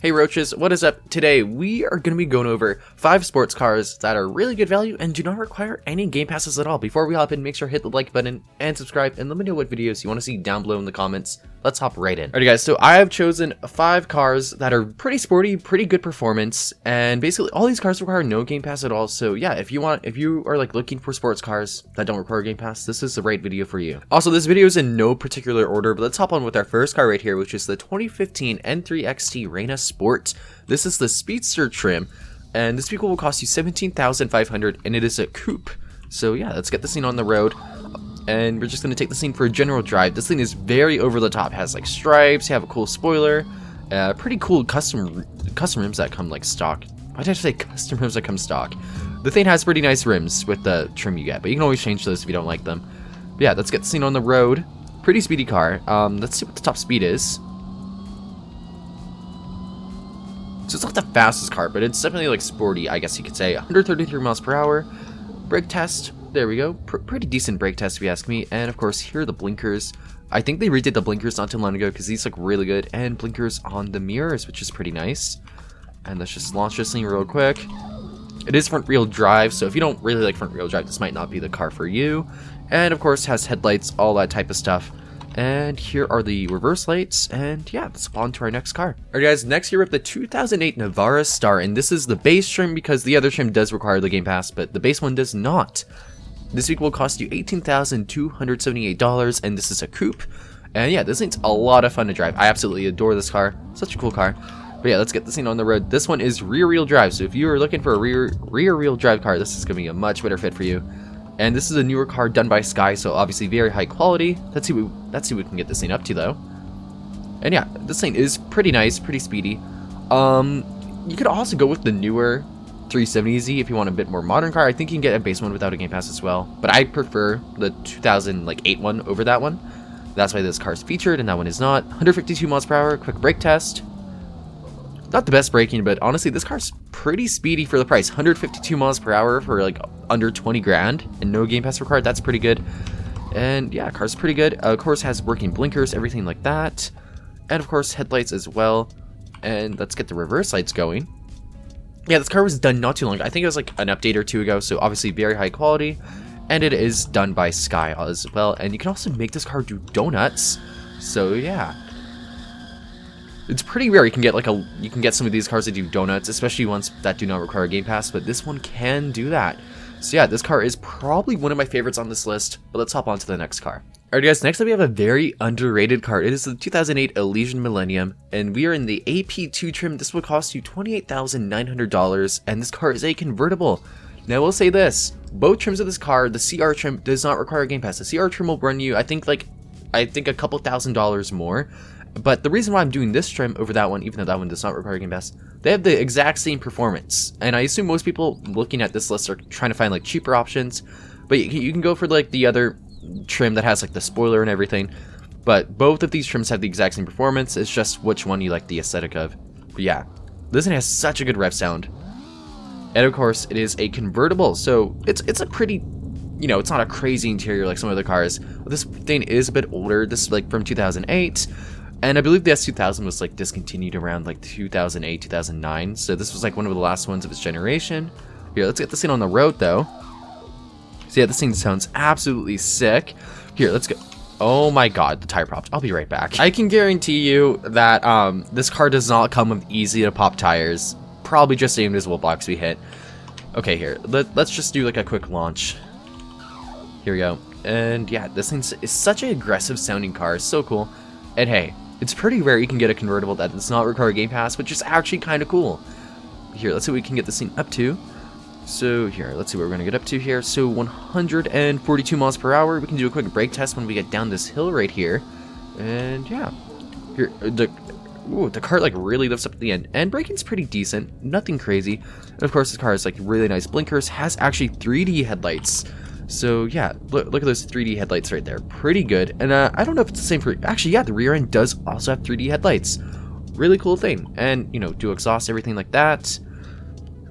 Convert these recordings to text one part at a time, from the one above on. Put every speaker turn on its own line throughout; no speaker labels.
Hey Roaches, what is up? Today we are going to be going over 5 sports cars that are really good value and do not require any game passes at all. Before we hop in, make sure to hit the like button and subscribe and let me know what videos you want to see down below in the comments. Let's hop right in. Alright guys, so I have chosen 5 cars that are pretty sporty, pretty good performance, and basically all these cars require no game pass at all. So yeah, if you are like looking for sports cars that don't require game pass, this is the right video for you. Also, this video is in no particular order, but let's hop on with our first car right here, which is the 2015 N3 XT Reina Sport. This is the Speedster trim, and this vehicle will cost you $17,500, and it is a coupe. So yeah, let's get this thing on the road, and we're just going to take this thing for a general drive. This thing is very over the top. It has like stripes, you have a cool spoiler, pretty cool custom rims that come like stock. Why did I say custom rims that come stock? The thing has pretty nice rims with the trim you get, but you can always change those if you don't like them. But yeah, let's get this thing on the road. Pretty speedy car. Let's see what the top speed is. So it's not the fastest car, but it's definitely like sporty, I guess you could say. 133 miles per hour. Brake test. There we go. Pretty decent brake test if you ask me. And of course, here are the blinkers. I think they redid the blinkers not too long ago because these look really good. And blinkers on the mirrors, which is pretty nice. And let's just launch this thing real quick. It is front wheel drive, so if you don't really like front wheel drive, this might not be the car for you. And of course, has headlights, all that type of stuff. And here are the reverse lights, and yeah, let's hop on to our next car. Alright guys, next here we have the 2008 Navara Star, and this is the base trim because the other trim does require the game pass, but the base one does not. This vehicle will cost you $18,278, and this is a coupe. And yeah, this thing's a lot of fun to drive. I absolutely adore this car. Such a cool car. But yeah, let's get this thing on the road. This one is rear-wheel drive, so if you are looking for a rear-wheel drive car, this is going to be a much better fit for you. And this is a newer car done by Sky, so obviously very high quality. Let's see what we can get this thing up to though. And yeah, this thing is pretty nice, pretty speedy. You could also go with the newer 370Z if you want a bit more modern car. I think you can get a base one without a game pass as well, but I prefer the 2008 one over that one. That's why this car is featured and that one is not. 152 miles per hour, quick brake test. Not the best braking, but honestly, this car's pretty speedy for the price. 152 miles per hour for like under 20 grand and no game pass required. That's pretty good. And yeah, car's pretty good. Of course, has working blinkers, everything like that. And of course, headlights as well. And let's get the reverse lights going. Yeah, this car was done not too long. I think it was like an update or 2 ago. So obviously very high quality. And it is done by Sky as well. And you can also make this car do donuts. So yeah. It's pretty rare you can get some of these cars that do donuts, especially ones that do not require a game pass, but this one can do that. So yeah, this car is probably one of my favorites on this list, but let's hop on to the next car. Alright guys, next up we have a very underrated car. It is the 2008 Elysion Millenium, and we are in the AP2 trim. This will cost you $28,900, and this car is a convertible. Now I will say this, both trims of this car, the CR trim does not require a game pass. The CR trim will run you, I think a couple $1,000s more. But the reason why I'm doing this trim over that one, even though that one does not require game pass, they have the exact same performance. And I assume most people looking at this list are trying to find like cheaper options. But you can go for like the other trim that has like the spoiler and everything. But both of these trims have the exact same performance. It's just which one you like the aesthetic of. But yeah, this one has such a good rev sound. And of course, it is a convertible. So it's a pretty, you know, it's not a crazy interior like some other cars. But this thing is a bit older. This is like from 2008. And I believe the S2000 was like discontinued around like 2008, 2009. So this was like one of the last ones of its generation. Here, let's get this thing on the road though. So yeah, this thing sounds absolutely sick. Here, let's go. Oh my god, the tire popped. I'll be right back. I can guarantee you that this car does not come with easy to pop tires. Probably just the invisible box we hit. Okay, here, let's just do like a quick launch. Here we go. And yeah, this thing is such an aggressive sounding car. It's so cool. And hey, it's pretty rare you can get a convertible that does not require a game pass, which is actually kind of cool. Here, let's see what we can get this thing up to. So here, let's see what we're going to get up to here. So 142 miles per hour. We can do a quick brake test when we get down this hill right here. And yeah, here, the car like really lifts up at the end. And braking's pretty decent, nothing crazy. And of course, this car has like really nice blinkers, has actually 3D headlights. So yeah, look at those 3D headlights right there. Pretty good. And I don't know if it's the same for... Actually, yeah, the rear end does also have 3D headlights. Really cool thing. And, you know, dual exhaust, everything like that.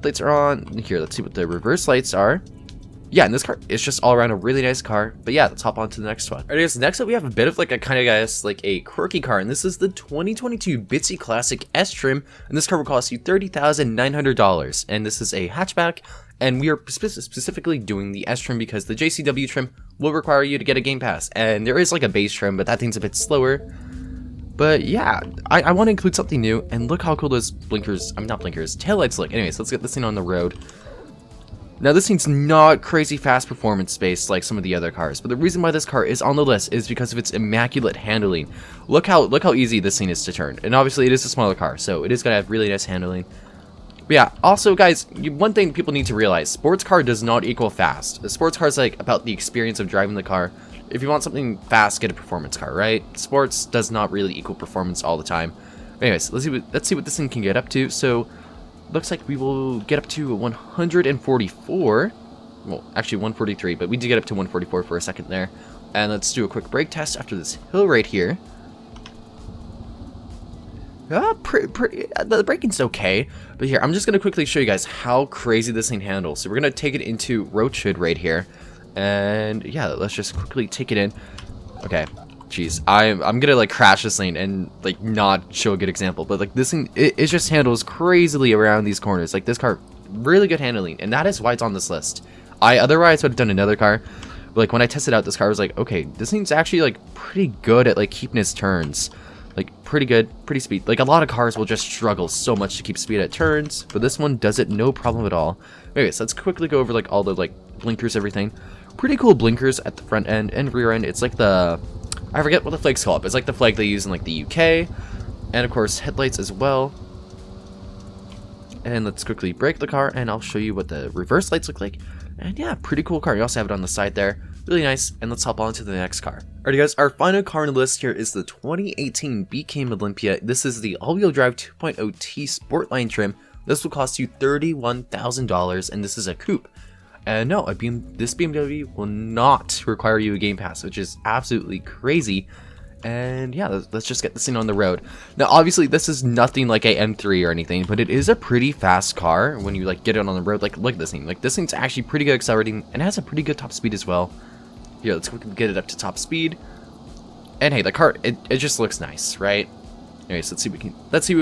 Lights are on. Here, let's see what the reverse lights are. yeah, and this car is just all around a really nice car. But yeah, let's hop on to the next one. Alright guys, next up we have a bit of like a kind of guys like a quirky car, and this is the 2022 Bitsy Classic S trim, and this car will cost you $30,900, and this is a hatchback. And we are specifically doing the S trim because the JCW trim will require you to get a Game Pass. And there is like a base trim, but that thing's a bit slower. But yeah, I want to include something new. And look how cool those blinkers, I mean not blinkers, taillights look. Anyways, let's get this thing on the road. Now this thing's not crazy fast performance based like some of the other cars. But the reason why this car is on the list is because of its immaculate handling. Look how easy this thing is to turn. And obviously it is a smaller car, so it is going to have really nice handling. But yeah, also guys, one thing people need to realize, sports car does not equal fast. A sports car is like about the experience of driving the car. If you want something fast, get a performance car, right? Sports does not really equal performance all the time. Anyways, let's see what this thing can get up to. So, looks like we will get up to 144. Well, actually 143, but we did get up to 144 for a second there. And let's do a quick brake test after this hill right here. The braking's okay, but here I'm just gonna quickly show you guys how crazy this thing handles. So we're gonna take it into roach hood right here, and yeah, let's just quickly take it in. Okay, jeez, I'm gonna like crash this thing and like not show a good example, but like this thing it just handles crazily around these corners. Like this car, really good handling, and that is why it's on this list. I otherwise would have done another car, but like when I tested out this car, I was like, okay, this thing's actually like pretty good at like keeping its turns. Like, pretty good, pretty speed. Like, a lot of cars will just struggle so much to keep speed at turns, but this one does it no problem at all. Anyways, let's quickly go over, like, all the, like, blinkers, everything. Pretty cool blinkers at the front end and rear end. It's like the... I forget what the flag's called. It's like the flag they use in, like, the UK. And, of course, headlights as well. And let's quickly brake the car, and I'll show you what the reverse lights look like. And, yeah, pretty cool car. You also have it on the side there. Really nice, and let's hop on to the next car. Alright guys, our final car on the list here is the 2018 BK Olympia. This is the all-wheel drive 2.0T Sportline trim. This will cost you $31,000, and this is a coupe. And no, this BMW will not require you a Game Pass, which is absolutely crazy. And yeah, let's just get this thing on the road. Now, obviously, this is nothing like a M3 or anything, but it is a pretty fast car when you like get it on the road. Like, look at this thing. Like, this thing's actually pretty good accelerating, and it has a pretty good top speed as well. Here, let's quickly get it up to top speed. And hey, the car, it just looks nice, right? Anyways, let's see what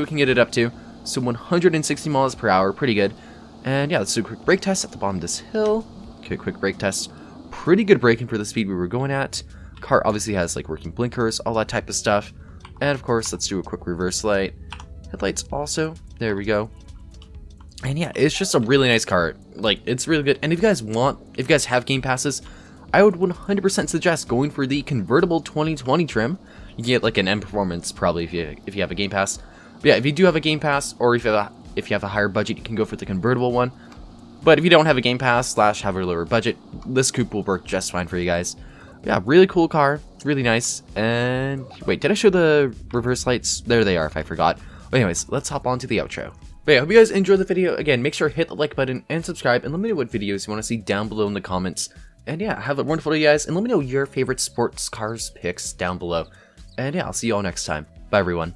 we can get it up to. So 160 miles per hour, pretty good. And yeah, let's do a quick brake test at the bottom of this hill. Okay, quick brake test. Pretty good braking for the speed we were going at. Car obviously has like working blinkers, all that type of stuff. And of course, let's do a quick reverse light. Headlights also. There we go. And yeah, it's just a really nice car. Like, it's really good. And if you guys have Game Passes, I would 100% suggest going for the convertible 2020 trim. You can get like an M Performance probably if you have a Game Pass. But yeah, if you do have a Game Pass, or if you have a higher budget, you can go for the convertible one. But if you don't have a Game Pass / have a lower budget, this coupe will work just fine for you guys. But yeah, really cool car, really nice. And wait, did I show the reverse lights? There they are if I forgot. But anyways, let's hop on to the outro. But yeah, hope you guys enjoyed the video. Again, make sure to hit the like button and subscribe, and let me know what videos you want to see down below in the comments. And yeah, have a wonderful day, guys, and let me know your favorite sports cars picks down below. And yeah, I'll see you all next time. Bye, everyone.